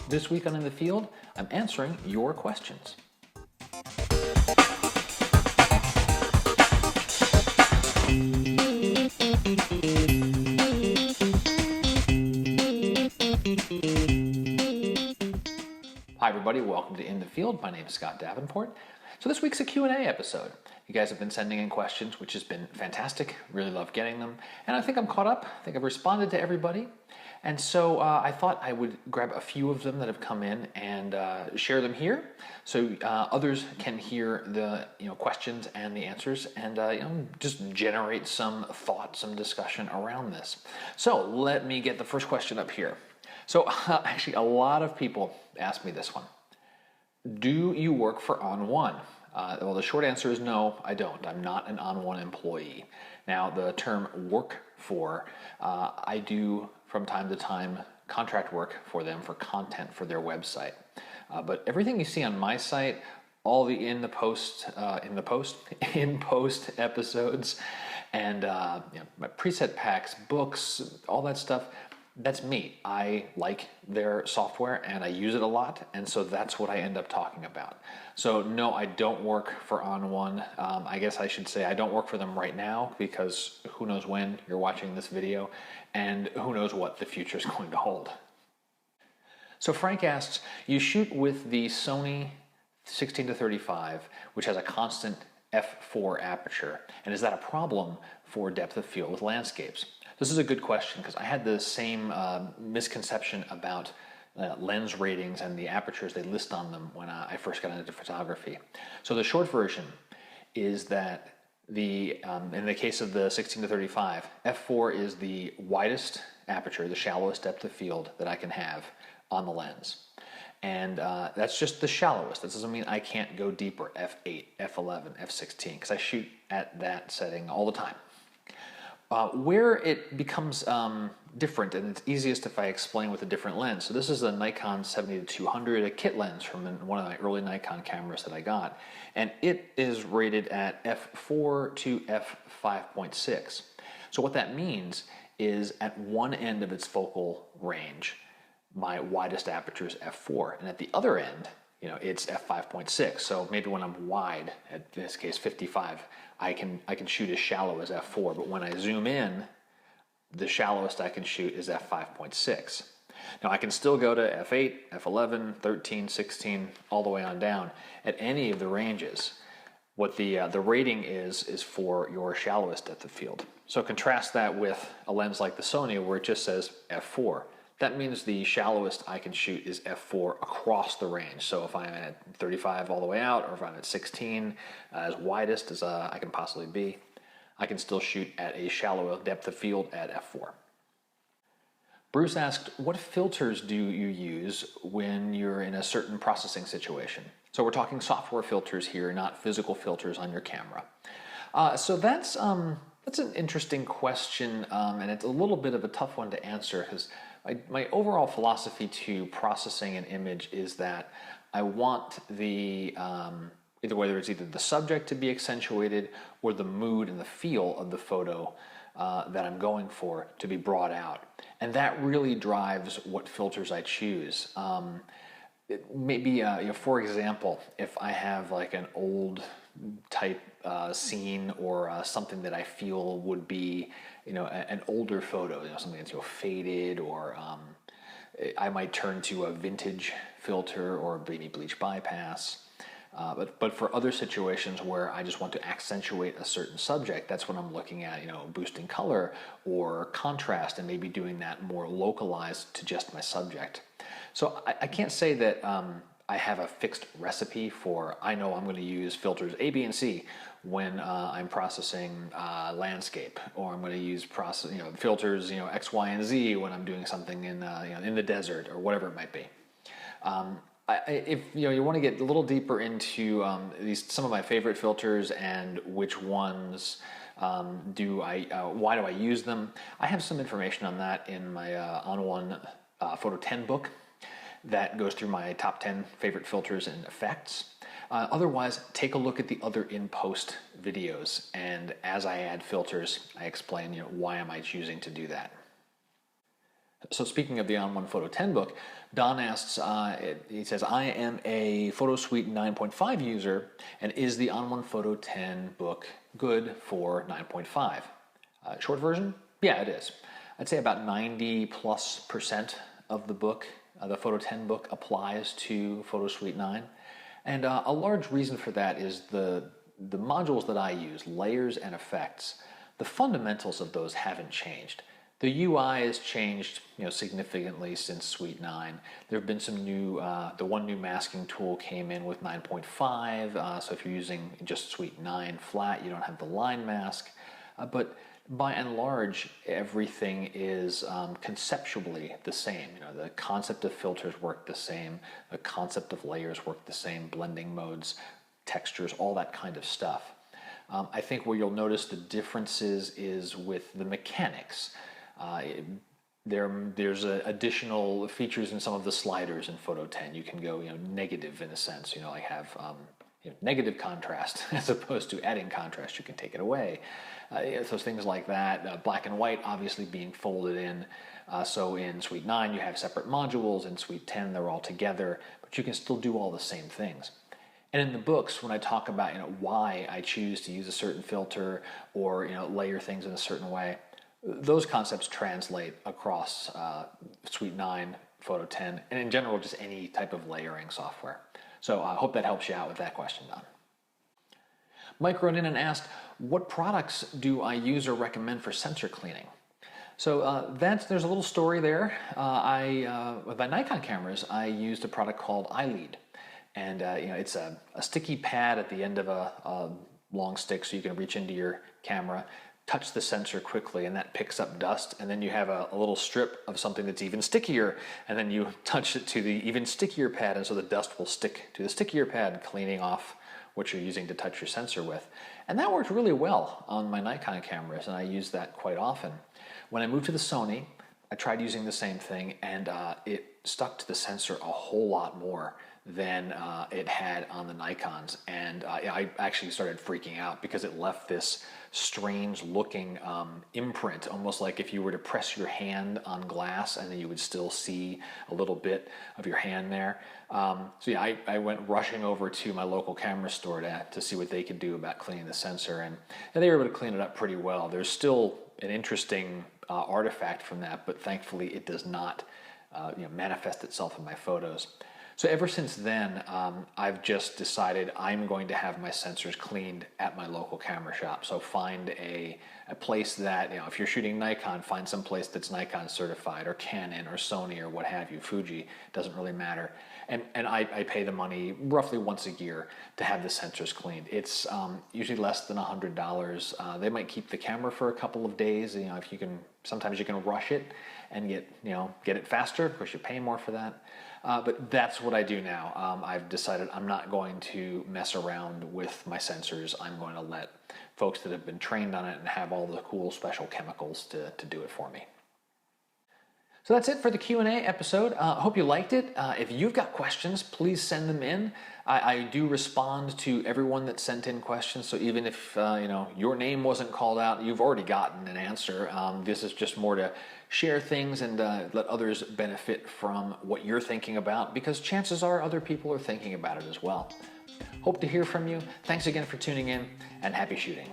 This week on In the Field, I'm answering your questions. Hi everybody, welcome to In the Field. My name is Scott Davenport. So this week's a Q&A episode. You guys have been sending in questions, which has been fantastic. Really love getting them. And I think I'm caught up. I think I've responded to everybody. And so I thought I would grab a few of them that have come in and share them here, so others can hear the questions and the answers, and just generate some thought, some discussion around this. So let me get the first question up here. So actually, a lot of people ask me this one: do you work for OnOne? Well, the short answer is no, I don't. I'm not an OnOne employee. Now, the term work for, I do from time to time contract work for them for content for their website. But everything you see on my site, all the in post episodes, and my preset packs, books, all that stuff, that's me. I like their software and I use it a lot, and so that's what I end up talking about. So no, I don't work for OnOne. I guess I should say I don't work for them right now, because who knows when you're watching this video, and who knows what the future is going to hold. So Frank asks, you shoot with the Sony 16-35, which has a constant f4 aperture, and is that a problem for depth of field with landscapes? This is a good question, because I had the same misconception about lens ratings and the apertures they list on them when I first got into photography. So the short version is that in the case of the 16-35, f4 is the widest aperture, the shallowest depth of field that I can have on the lens. And that's just the shallowest. That doesn't mean I can't go deeper, f8, f11, f16, because I shoot at that setting all the time. Where it becomes different, and it's easiest if I explain with a different lens. So this is a Nikon 70-200, a kit lens from one of my early Nikon cameras that I got. And it is rated at f4 to f5.6. So what that means is at one end of its focal range, my widest aperture is f4. And at the other end, it's f5.6. So maybe when I'm wide, in this case 55, I can shoot as shallow as f4, but when I zoom in, the shallowest I can shoot is f5.6. Now I can still go to f8, f11, 13, 16, all the way on down at any of the ranges. What the rating is for your shallowest depth of field. So contrast that with a lens like the Sony, where it just says f4. That means the shallowest I can shoot is f4 across the range. So if I'm at 35 all the way out, or if I'm at 16, as widest as I can possibly be, I can still shoot at a shallow depth of field at f4. Bruce asked, what filters do you use when you're in a certain processing situation? So we're talking software filters here, not physical filters on your camera. So that's an interesting question, and it's a little bit of a tough one to answer, because my overall philosophy to processing an image is that I want whether it's either the subject to be accentuated or the mood and the feel of the photo that I'm going for to be brought out. And that really drives what filters I choose. Maybe, for example, if I have like an old type scene, or something that I feel would be, an older photo, something that's faded, or I might turn to a vintage filter or baby bleach bypass. But for other situations where I just want to accentuate a certain subject, that's when I'm looking at, boosting color or contrast, and maybe doing that more localized to just my subject. So I can't say that I have a fixed recipe for, I know I'm going to use filters A, B, and C when I'm processing landscape, or I'm going to use filters X, Y, and Z when I'm doing something in the desert, or whatever it might be. If you want to get a little deeper into some of my favorite filters and which ones why do I use them, I have some information on that in my OnOne Photo 10 book that goes through my top 10 favorite filters and effects. Otherwise, take a look at the other in-post videos, and as I add filters, I explain why am I choosing to do that. So speaking of the OnOne Photo 10 book, Don asks, he says, I am a Photo Suite 9.5 user, and is the OnOne Photo 10 book good for 9.5? Short version? Yeah, it is. I'd say about 90+% of the book, the Photo 10 book, applies to Photo Suite 9. And a large reason for that is the modules that I use, layers and effects. The fundamentals of those haven't changed. The UI has changed, significantly since Suite 9. There have been some new, the one new masking tool came in with 9.5, so if you're using just Suite 9 flat, you don't have the line mask. But by and large, everything is conceptually the same. The concept of filters work the same, the concept of layers work the same, blending modes, textures, all that kind of stuff. I think where you'll notice the differences is with the mechanics. There's additional features in some of the sliders in Photo 10. You can go, negative in a sense. Like have negative contrast as opposed to adding contrast. You can take it away. So things like that. Black and white obviously being folded in. So in Suite 9 you have separate modules. In Suite 10 they're all together, but you can still do all the same things. And in the books, when I talk about why I choose to use a certain filter or layer things in a certain way, those concepts translate across Suite 9, Photo 10, and in general, just any type of layering software. So I hope that helps you out with that question, Don. Mike wrote in and asked, what products do I use or recommend for sensor cleaning? So there's a little story there. With my Nikon cameras, I used a product called iLead. And it's a sticky pad at the end of a long stick, so you can reach into your camera, touch the sensor quickly, and that picks up dust. And then you have a little strip of something that's even stickier, and then you touch it to the even stickier pad, and so the dust will stick to the stickier pad, cleaning off what you're using to touch your sensor with. And that worked really well on my Nikon cameras, and I use that quite often. When I moved to the Sony, I tried using the same thing, and it stuck to the sensor a whole lot more than it had on the Nikons. And I actually started freaking out because it left this strange looking imprint, almost like if you were to press your hand on glass and then you would still see a little bit of your hand there. I went rushing over to my local camera store to see what they could do about cleaning the sensor, and they were able to clean it up pretty well. There's still an interesting artifact from that, but thankfully it does not manifest itself in my photos. So ever since then, I've just decided I'm going to have my sensors cleaned at my local camera shop. So find a place that, if you're shooting Nikon, find some place that's Nikon certified, or Canon, or Sony, or what have you, Fuji, doesn't really matter. And I pay the money roughly once a year to have the sensors cleaned. It's usually less than $100. They might keep the camera for a couple of days. If you can, sometimes you can rush it and get it faster. Of course, you pay more for that. But that's what I do now. I've decided I'm not going to mess around with my sensors. I'm going to let folks that have been trained on it and have all the cool special chemicals to do it for me. So that's it for the Q&A episode. I hope you liked it. If you've got questions, please send them in. I do respond to everyone that sent in questions, so even if your name wasn't called out, you've already gotten an answer. This is just more to share things and let others benefit from what you're thinking about, because chances are other people are thinking about it as well. Hope to hear from you. Thanks again for tuning in, and happy shooting.